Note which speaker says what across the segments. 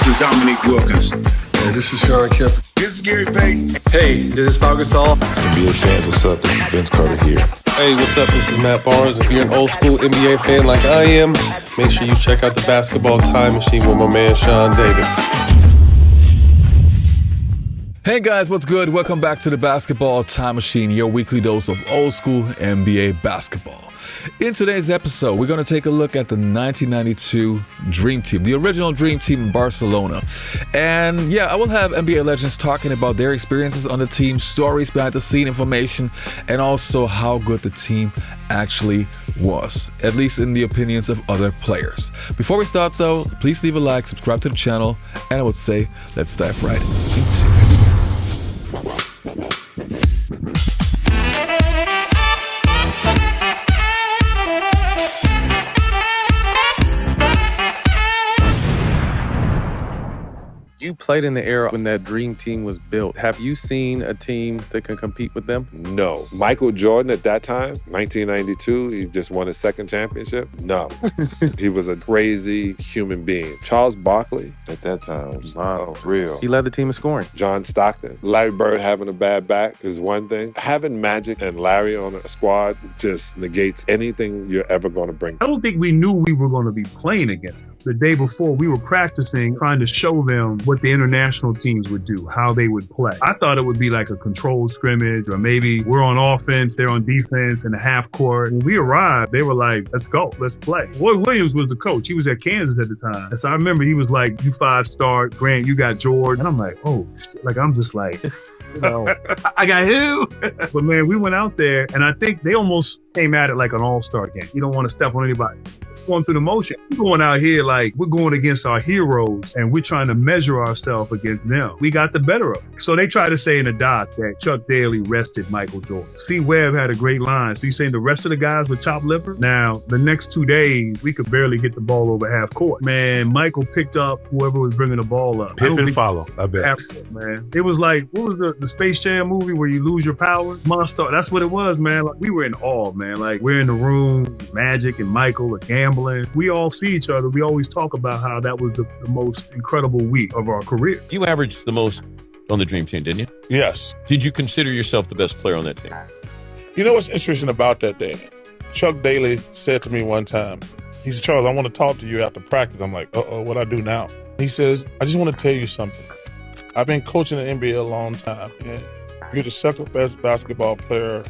Speaker 1: This is Dominique Wilkins.
Speaker 2: Hey, this is Sean Kemp.
Speaker 1: This is Gary Payton.
Speaker 3: Hey, this is Pau Gasol.
Speaker 4: NBA fans, what's up? This is Vince Carter here.
Speaker 3: Hey, what's up? This is Matt Barnes. If you're an old school NBA fan like I am, make sure you check out the Basketball Time Machine with my man Sean David.
Speaker 5: Hey guys, what's good? Welcome back to the Basketball Time Machine, your weekly dose of old school NBA basketball. In today's episode, we're going to take a look at the 1992 Dream Team, the original Dream Team in Barcelona. And yeah, I will have NBA legends talking about their experiences on the team, stories behind the scene information, and also how good the team actually was, at least in the opinions of other players. Before we start though, please leave a like, subscribe to the channel, and I would say, let's dive right into it.
Speaker 3: You played in the era when that Dream Team was built. Have you seen a team that can compete with them?
Speaker 6: No. Michael Jordan at that time, 1992, he just won his second championship? No. He was a crazy human being. Charles Barkley at that time, real.
Speaker 3: He led the team in scoring.
Speaker 6: John Stockton. Larry Bird having a bad back is one thing. Having Magic and Larry on a squad just negates anything you're ever going to bring.
Speaker 7: I don't think we knew we were going to be playing against them. The day before, we were practicing, trying to show them what the international teams would do, how they would play. I thought it would be like a controlled scrimmage, or maybe we're on offense, they're on defense in the half court. When we arrived, they were like, let's go, let's play. Roy Williams was the coach. He was at Kansas at the time. And so I remember he was like, you 5-star, Grant, you got George. And I'm like, oh, shit. Like, I'm just like, you know, I got who? But man, we went out there, and I think they almost came at it like an all-star game. You don't want to step on anybody. Going through the motion. We're going out here like we're going against our heroes, and we're trying to measure ourselves against them. We got the better of them. So they try to say in the doc that Chuck Daly rested Michael Jordan. C. Webb had a great line. So you saying the rest of the guys were chopped liver? Now, the next 2 days, we could barely get the ball over half court. Man, Michael picked up whoever was bringing the ball up.
Speaker 2: Pip and follow, I bet.
Speaker 7: Man. It was like, what was the Space Jam movie where you lose your power? Monster. That's what it was, man. Like, we were in awe, man. Like, we're in the room, Magic and Michael are gambling. We all see each other. We always talk about how that was the most incredible week of our career.
Speaker 8: You averaged the most on the Dream Team, didn't you?
Speaker 9: Yes.
Speaker 8: Did you consider yourself the best player on that team?
Speaker 9: You know what's interesting about that day? Chuck Daly said to me one time, he said, Charles, I want to talk to you after practice. I'm like, what I do now? He says, I just want to tell you something. I've been coaching the NBA a long time. And you're the second best basketball player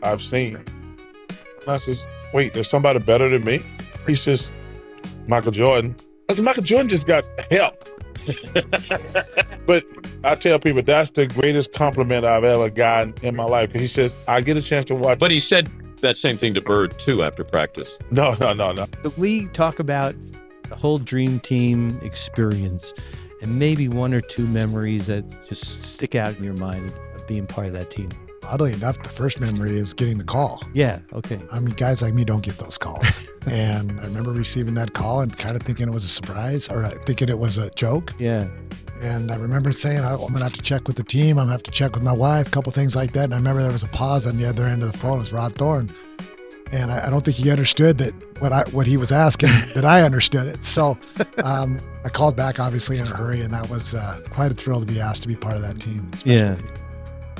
Speaker 9: I've seen. And I says, wait, there's somebody better than me? He says, Michael Jordan. I said, Michael Jordan just got help. But I tell people that's the greatest compliment I've ever gotten in my life. Because he says, I get a chance to watch.
Speaker 8: But he said that same thing to Bird, too, after practice.
Speaker 9: No.
Speaker 10: We talk about the whole Dream Team experience and maybe one or two memories that just stick out in your mind of being part of that team.
Speaker 11: Oddly enough, the first memory is getting the call.
Speaker 10: Yeah, okay.
Speaker 11: I mean, guys like me don't get those calls. And I remember receiving that call and kind of thinking it was a surprise, or thinking it was a joke.
Speaker 10: Yeah.
Speaker 11: And I remember saying, I'm going to have to check with the team. I'm going to have to check with my wife, a couple things like that. And I remember there was a pause on the other end of the phone. It was Rod Thorne. And I don't think he understood that what he was asking, that I understood it. So I called back, obviously, in a hurry. And that was quite a thrill to be asked to be part of that team.
Speaker 10: Yeah.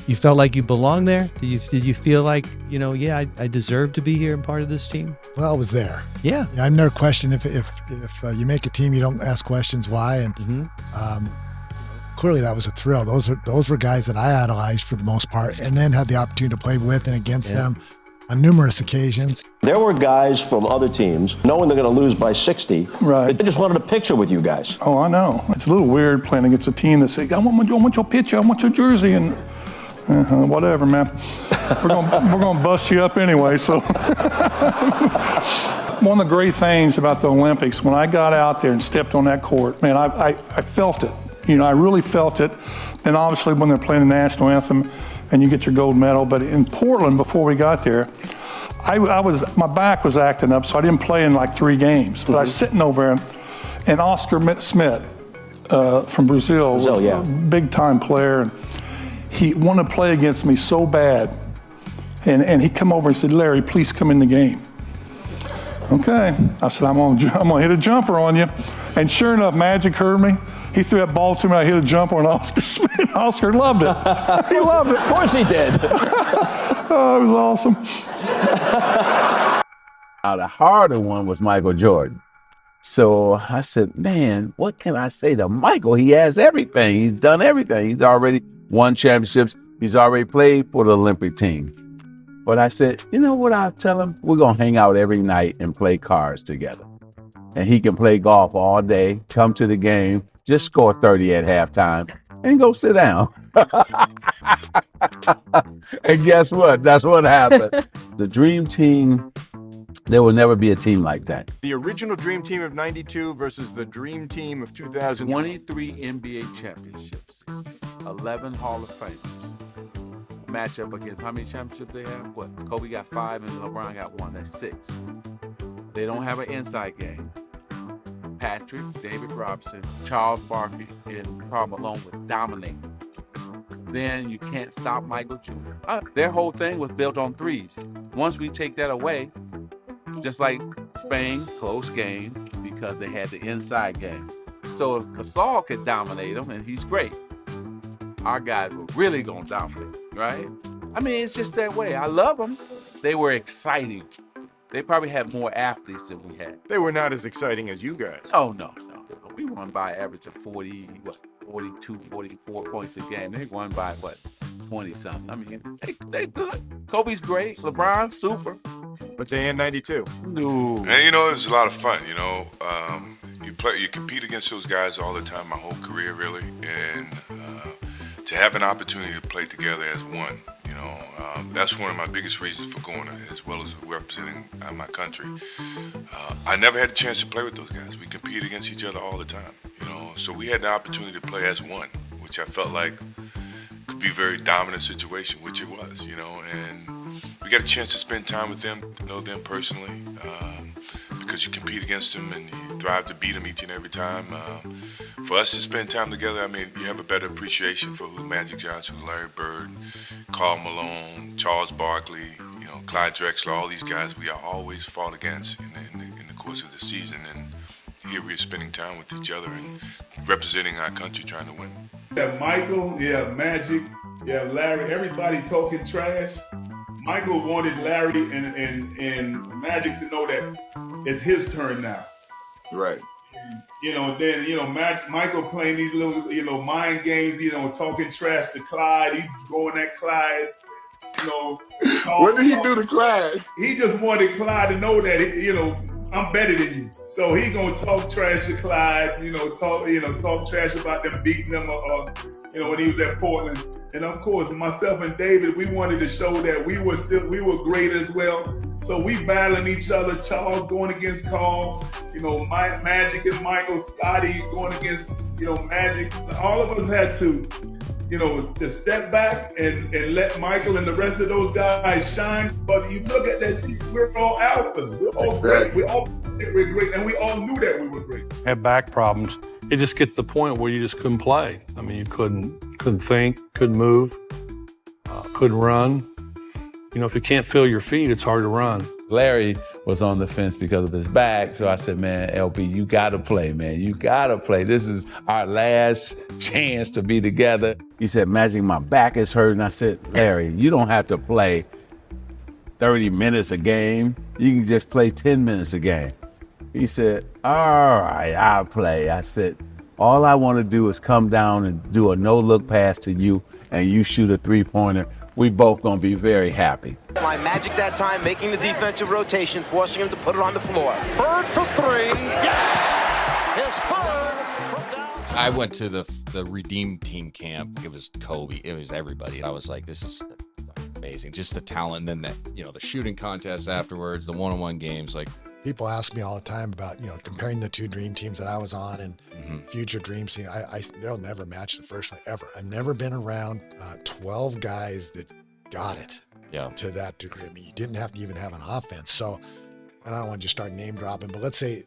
Speaker 10: You felt like you belonged there? Did you feel like, I deserve to be here and part of this team?
Speaker 11: Well, I was there.
Speaker 10: Yeah.
Speaker 11: I've never questioned if you make a team, you don't ask questions why. And clearly that was a thrill. Those were guys that I idolized for the most part, and then had the opportunity to play with and against them on numerous occasions.
Speaker 12: There were guys from other teams, knowing they're going to lose by 60.
Speaker 13: Right.
Speaker 12: They just wanted a picture with you guys.
Speaker 13: Oh, I know. It's a little weird playing against a team that say, I want your picture, I want your jersey, and whatever, man. We're gonna bust you up anyway. So one of the great things about the Olympics, when I got out there and stepped on that court, man, I felt it. I really felt it. And obviously when they're playing the national anthem and you get your gold medal. But in Portland, before we got there, my back was acting up, so I didn't play in like 3 games. But I was sitting over there, and Oscar Smith from Brazil, a big-time player. And he wanted to play against me so bad. And he come over and said, Larry, please come in the game. Okay. I said, I'm gonna hit a jumper on you. And sure enough, Magic heard me. He threw that ball to me. I hit a jumper, and Oscar spin. Oscar loved it. He loved it.
Speaker 14: Of course he did.
Speaker 13: Oh, it was awesome.
Speaker 15: Now, the harder one was Michael Jordan. So I said, man, what can I say to Michael? He has everything. He's done everything. He's already won championships. He's already played for the Olympic team. But I said, you know what I'll tell him? We're going to hang out every night and play cards together. And he can play golf all day, come to the game, just score 30 at halftime, and go sit down. And guess what? That's what happened. The Dream Team, there will never be a team like that.
Speaker 16: The original Dream Team of 92 versus the Dream Team of 2000.
Speaker 15: 23 NBA championships, 11 Hall of Famers. Match up against how many championships they have? What? Kobe got 5 and LeBron got 1. That's 6. They don't have an inside game. Patrick, David Robinson, Charles Barkley, and Karl Malone would dominate. Then you can't stop Michael Jr. Their whole thing was built on threes. Once we take that away, just like Spain, close game, because they had the inside game. So if Gasol could dominate them, and he's great, our guys were really going to dominate, right? I mean, it's just that way. I love them. They were exciting. They probably had more athletes than we had.
Speaker 16: They were not as exciting as you guys.
Speaker 15: Oh, no. We won by an average of 42, 44 points a game. They won by, 20-something. I mean, they good. Kobe's great. LeBron, super.
Speaker 16: But they in 92.
Speaker 15: No.
Speaker 2: And, you know, it was a lot of fun, you know. You compete against those guys all the time, my whole career, really. And to have an opportunity to play together as one, you know, that's one of my biggest reasons for going, as well as representing my country. I never had a chance to play with those guys. We compete against each other all the time, you know. So we had the opportunity to play as one, which I felt like could be a very dominant situation, which it was, you know. And we got a chance to spend time with them, know them personally, because you compete against them and you thrive to beat them each and every time. For us to spend time together, I mean, you have a better appreciation for who Magic Johnson, who Larry Bird, Karl Malone, Charles Barkley, you know, Clyde Drexler, all these guys we always fought against in the course of the season. And here we're spending time with each other and representing our country, trying to win.
Speaker 7: Yeah, Michael, yeah, Magic, yeah, Larry, everybody talking trash. Michael wanted Larry and Magic to know that it's his turn now.
Speaker 16: Right.
Speaker 7: You know, then, you know, Michael playing these little, you know, mind games, you know, talking trash to Clyde. He's going at Clyde, you know.
Speaker 16: What did he do to Clyde?
Speaker 7: He just wanted Clyde to know that, you know, I'm better than you. So he gonna talk trash to Clyde, you know, talk trash about them beating them, you know, when he was at Portland. And of course, myself and David, we wanted to show that we were great as well. So we battling each other. Charles going against Karl, you know, Magic and Michael, Scotty going against, you know, Magic. All of us had to, you know, to step back and let Michael and the rest of those guys shine. But you look at that team, we're all alphas. We're all great. We're great, and we all knew that we were great.
Speaker 13: Had back problems. It just gets to the point where you just couldn't play. I mean, you couldn't think, couldn't move, couldn't run. You know, if you can't feel your feet, it's hard to run.
Speaker 15: Larry was on the fence because of his back, so I said, man, LB, you gotta play, man. You gotta play. This is our last chance to be together. He said, Magic, my back is hurting. I said, Larry, you don't have to play 30 minutes a game. You can just play 10 minutes a game. He said, all right, I'll play. I said, all I want to do is come down and do a no-look pass to you, and you shoot a three-pointer. We both gonna be very happy.
Speaker 17: My Magic that time, making the defensive rotation, forcing him to put it on the floor. Bird for 3. Yes! His third from down.
Speaker 18: I went to the Redeem Team camp. It was Kobe. It was everybody. I was like, this is amazing. Just the talent. And then the shooting contest afterwards, the one-on-one games, like.
Speaker 11: People ask me all the time about, comparing the two dream teams that I was on and future dream team. They'll never match the first one ever. I've never been around 12 guys that got it to that degree. I mean, you didn't have to even have an offense. So, and I don't want to just start name dropping, but let's say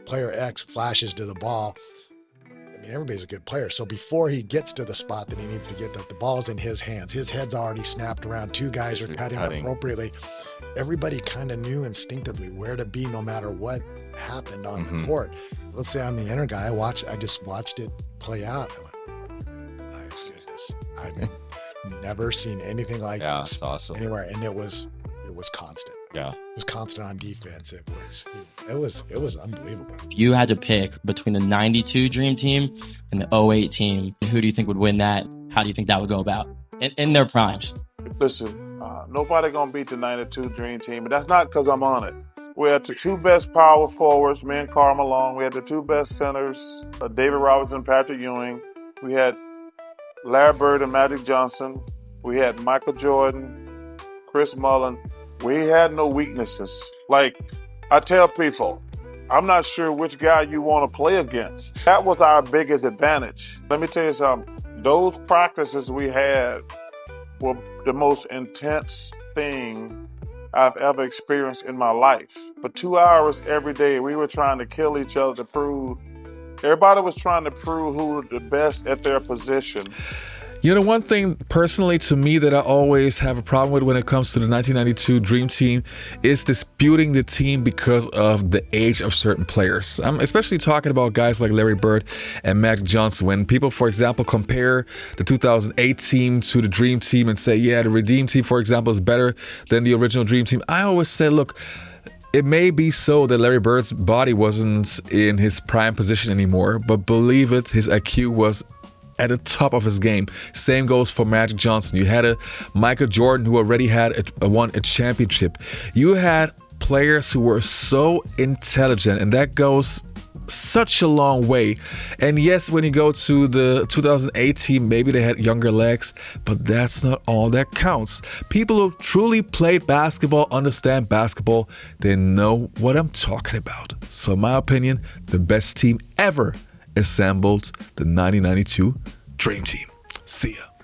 Speaker 11: player X flashes to the ball. I mean, everybody's a good player. So before he gets to the spot that he needs to get, the ball's in his hands. His head's already snapped around. Two guys are cutting appropriately. Everybody kind of knew instinctively where to be no matter what happened on the court. Let's say I'm the inner guy. I just watched it play out. I went, my goodness, I've never seen anything like this
Speaker 18: that's awesome.
Speaker 11: anywhere. And it was constant.
Speaker 18: Yeah.
Speaker 11: It was constant on defense. It was unbelievable.
Speaker 14: If you had to pick between the 92 Dream Team and the 08 team, who do you think would win that? How do you think that would go about in their primes?
Speaker 9: Listen, nobody gonna beat the 92 Dream Team, but that's not because I'm on it. We had the two best power forwards, me and Karl Malone. We had the two best centers, David Robinson, Patrick Ewing. We had Larry Bird and Magic Johnson. We had Michael Jordan, Chris Mullin. We had no weaknesses. Like I tell people, I'm not sure which guy you want to play against. That was our biggest advantage. Let me tell you something. Those practices we had were the most intense thing I've ever experienced in my life. For 2 hours every day, we were trying to kill each other to prove. Everybody was trying to prove who were the best at their position.
Speaker 5: You know, one thing personally to me that I always have a problem with when it comes to the 1992 Dream Team is disputing the team because of the age of certain players. I'm especially talking about guys like Larry Bird and Magic Johnson. When people, for example, compare the 2008 team to the Dream Team and say, yeah, the Redeem Team, for example, is better than the original Dream Team, I always say, look, it may be so that Larry Bird's body wasn't in his prime position anymore, but believe it, his IQ was at the top of his game. Same goes for Magic Johnson. You had a Michael Jordan who already had won a championship. You had players who were so intelligent, and that goes such a long way. And yes, when you go to the 2008 team, maybe they had younger legs, but that's not all that counts. People who truly played basketball, understand basketball, they know what I'm talking about. So in my opinion, the best team ever assembled, the 1992 Dream Team. See ya.